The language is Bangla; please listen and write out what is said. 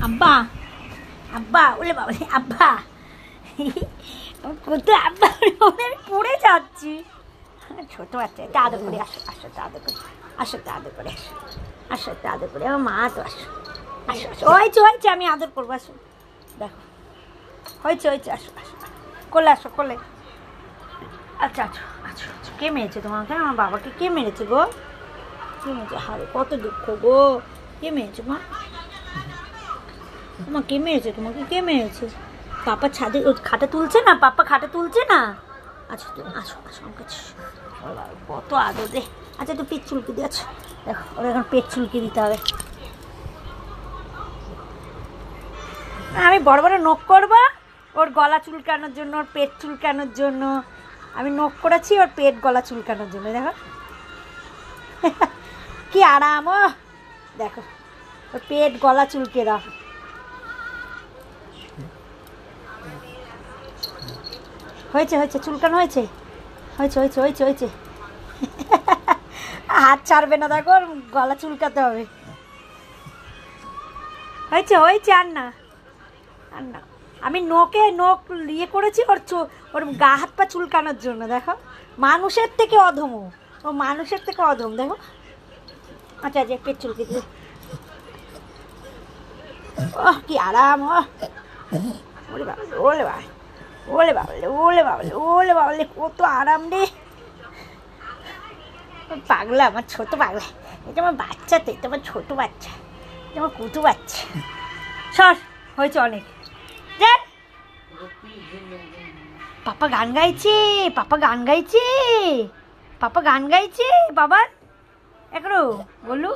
আব্বা আব্বা বলে বাবা আব্বা কোথায় আব্বা আমি পড়ে যাচ্ছি। ছোট বাচ্চা এটা আদর করে আসো আসো তো আদর করে আসো তো আদর করে আসো আসো তো আদর করে আমার মা তো আসো আসো আসো হয়েছে হয়েছে আমি আদর করবো আসো দেখো হয়েছে হয়েছে আসো আসো কোলে আসো কোলে। আচ্ছা আচ্ছা আচ্ছা আচ্ছা কে মেরেছে তোমাকে? আমার বাবাকে কে মেরেছে গো? কে মেরেছে? হারে কত দুঃখ গো। কে মেরেছে মা? তোমার কে মেরেছে? তোমাকে কে মেরেছে? পাপা ছাদে খাটে তুলছে না? পাপা খাটে তুলছে না? আচ্ছা তুমি আসো আসো আমার কাছে। কত আদর রে। আচ্ছা একটু পেট চুলকে দিয়ে আছো দেখো ওর এখন পেট চুলকে দিতে হবে। আমি বড় বড় নখ করবো ওর গলা চুলকানোর জন্য ওর পেট চুলকানোর জন্য। আমি নখ করেছি ওর পেট গলা চুলকানোর জন্য। দেখো কি আরাম। ও দেখো ওর পেট গলা চুলকে দাও। হয়েছে হয়েছে চুলকানো হয়েছে হয়েছে হয়েছে হয়েছে হয়েছে হাত ছাড়বে না দেখো গলা চুলকাতে হবে। হয়েছে হয়েছে আর না আর না। আমি নোকে নখ ইয়ে করেছি ওর ওর গা হাত পা চুলকানোর জন্য। দেখো মানুষের থেকে অধম ও মানুষের থেকে অধম দেখো। আচ্ছা আচ্ছা পেট চুলকে দিয়ে ওহ কি আরাম। ওলে বাবা ওলে বাবা ওলে বাবলে ওলে বাবলে ওলে বাবলে কত আরাম রে। পাগলা আমার ছোট পাগলা। এটা আমার বাচ্চা তো এটা আমার ছোট বাচ্চা এটা আমার কুটু বাচ্চা। সর হয়েছে অনেক। পাপা গান গাইছে পাপা গান গাইছে পাপা গান গাইছে বাবার এখনো বললু।